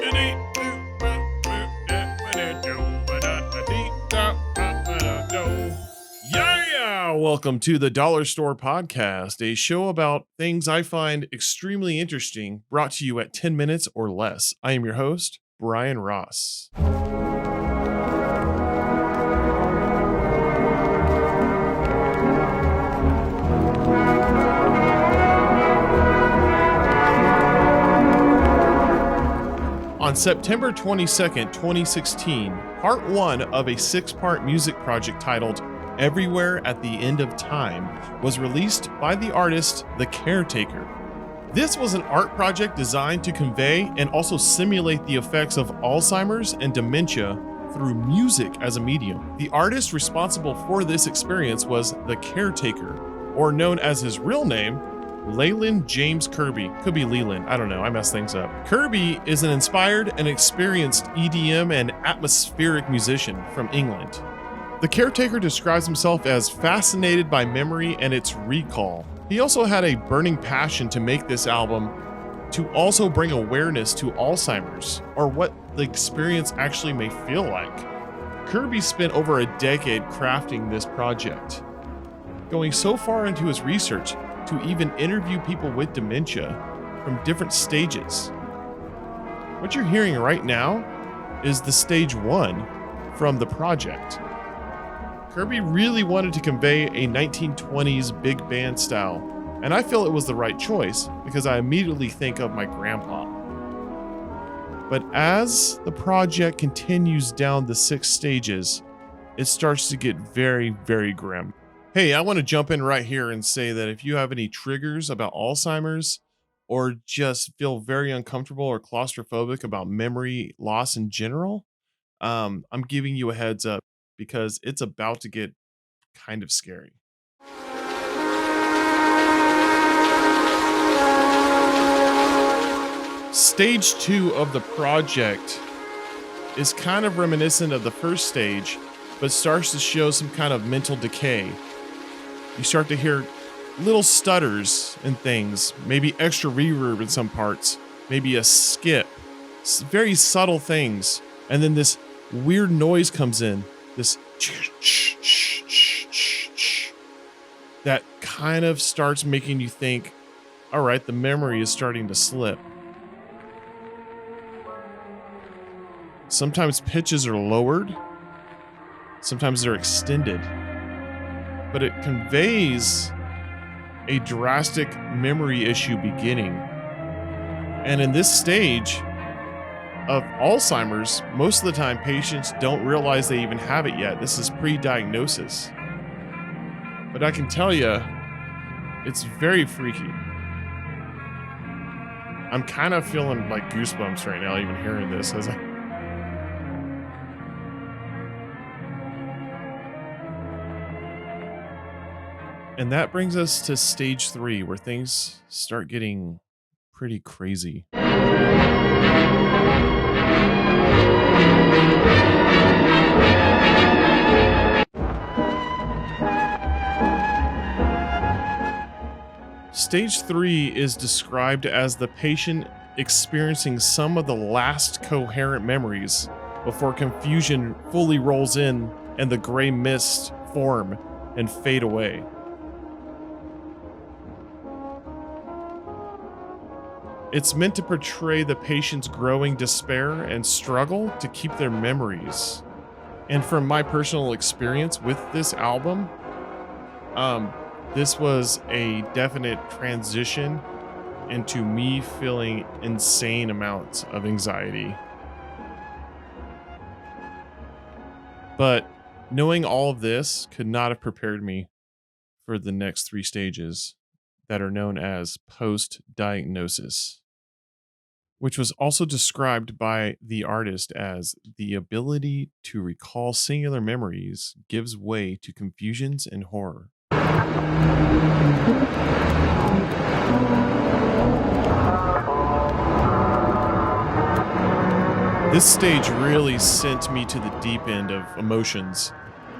Yeah, welcome to the Dollar Store Podcast, a show about things I find extremely interesting, brought to you at 10 minutes or less. I am your host, Brian Ross. On September 22nd, 2016, part one of a 6-part music project titled Everywhere at the End of Time was released by the artist The Caretaker. This was an art project designed to convey and also simulate the effects of Alzheimer's and dementia through music as a medium. The artist responsible for this experience was The Caretaker, or known as his real name, Leland James Kirby. Could be Leland. I don't know. I mess things up. Kirby is an inspired and experienced EDM and atmospheric musician from England. The Caretaker describes himself as fascinated by memory and its recall. He also had a burning passion to make this album to also bring awareness to Alzheimer's, or what the experience actually may feel like. Kirby spent over a decade crafting this project, going so far into his research to even interview people with dementia from different stages. What you're hearing right now is the stage 1 from the project. Kirby really wanted to convey a 1920s big band style, and I feel it was the right choice because I immediately think of my grandpa. But as the project continues down the 6 stages, it starts to get very, very grim. Hey, I want to jump in right here and say that if you have any triggers about Alzheimer's or just feel very uncomfortable or claustrophobic about memory loss in general, I'm giving you a heads up because it's about to get kind of scary. Stage 2 of the project is kind of reminiscent of the first stage, but starts to show some kind of mental decay. You start to hear little stutters and things, maybe extra reverb in some parts, maybe a skip, very subtle things. And then this weird noise comes in, this that kind of starts making you think, all right, the memory is starting to slip. Sometimes pitches are lowered, sometimes they're extended. But it conveys a drastic memory issue beginning. And in this stage of Alzheimer's, most of the time patients don't realize they even have it yet. This is pre-diagnosis. But I can tell you, it's very freaky. I'm kind of feeling like goosebumps right now, even hearing this as I... And that brings us to stage 3, where things start getting pretty crazy. Stage 3 is described as the patient experiencing some of the last coherent memories before confusion fully rolls in and the gray mists form and fade away. It's meant to portray the patient's growing despair and struggle to keep their memories. And from my personal experience with this album, this was a definite transition into me feeling insane amounts of anxiety. But knowing all of this could not have prepared me for the next 3 stages that are known as post-diagnosis, which was also described by the artist as the ability to recall singular memories gives way to confusions and horror. This stage really sent me to the deep end of emotions.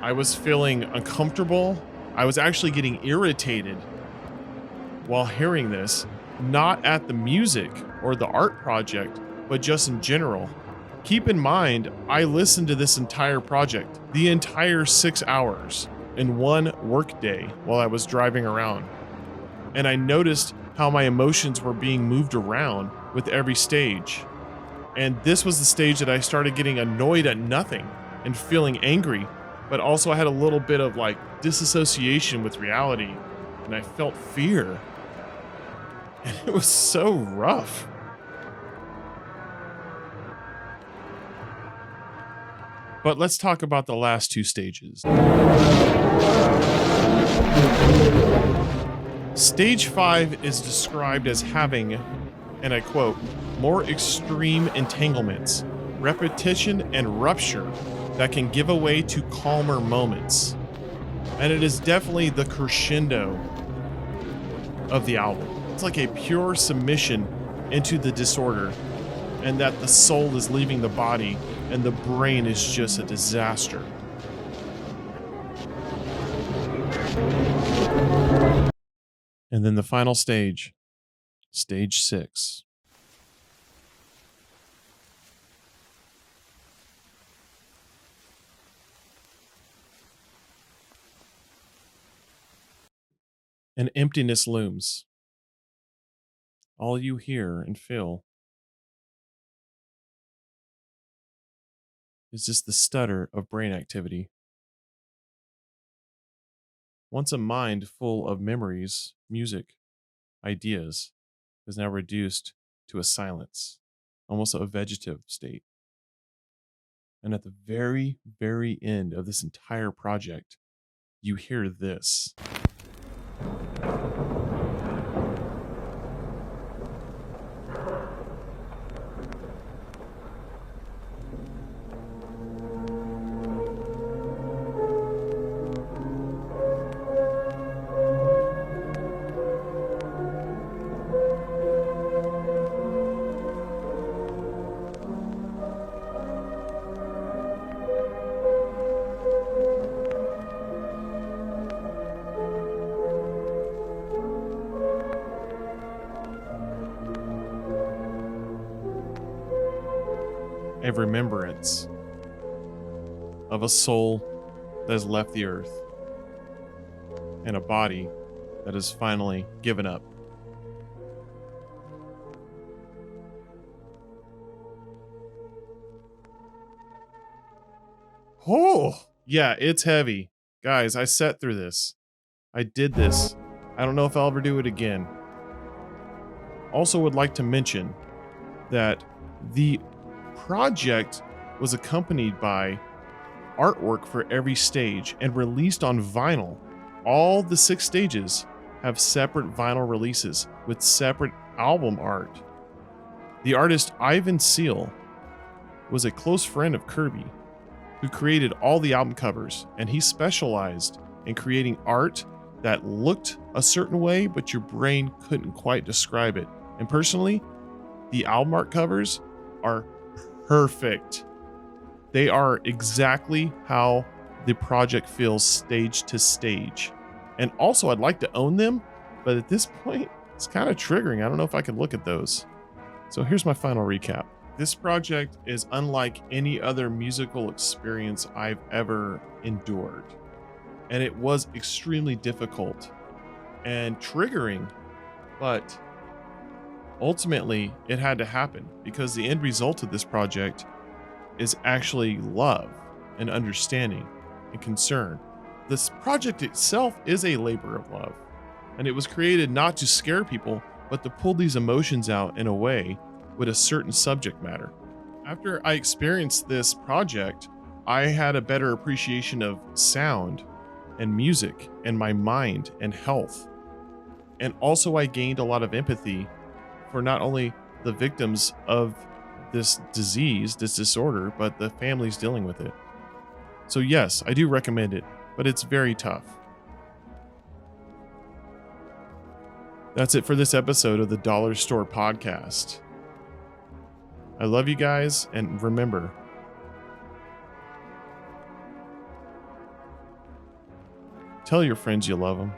I was feeling uncomfortable. I was actually getting irritated while hearing this, not at the music or the art project, but just in general. Keep in mind, I listened to this entire project, the entire 6 hours, in one workday while I was driving around. And I noticed how my emotions were being moved around with every stage. And this was the stage that I started getting annoyed at nothing and feeling angry, but also I had a little bit of like disassociation with reality, and I felt fear. And it was so rough. But let's talk about the last two stages. Stage 5 is described as having, and I quote, more extreme entanglements, repetition, and rupture that can give way to calmer moments. And it is definitely the crescendo of the album. It's like a pure submission into the disorder, and that the soul is leaving the body and the brain is just a disaster. And then the final stage, stage 6. An emptiness looms. All you hear and feel is just the stutter of brain activity. Once a mind full of memories, music, ideas, is now reduced to a silence, almost a vegetative state. And at the very, very end of this entire project, you hear this. A remembrance of a soul that has left the earth and a body that has finally given up. Oh, yeah, it's heavy. Guys, I sat through this. I did this. I don't know if I'll ever do it again. Also would like to mention that the project was accompanied by artwork for every stage and released on vinyl. All the 6 stages have separate vinyl releases with separate album art. The artist Ivan Seal was a close friend of Kirby, who created all the album covers, and he specialized in creating art that looked a certain way, but your brain couldn't quite describe it. And personally, the album art covers are perfect. They are exactly how the project feels stage to stage. And also, I'd like to own them, but at this point, it's kind of triggering. I don't know if I can look at those. So here's my final recap. This project is unlike any other musical experience I've ever endured. And it was extremely difficult and triggering, but ultimately it had to happen because the end result of this project is actually love and understanding and concern. This project itself is a labor of love, and it was created not to scare people, but to pull these emotions out in a way with a certain subject matter. After I experienced this project, I had a better appreciation of sound and music and my mind and health. And also I gained a lot of empathy for not only the victims of this disease, this disorder, but the families dealing with it. So yes, I do recommend it, but it's very tough. That's it for this episode of the Dollar Store Podcast. I love you guys, and remember, tell your friends you love them.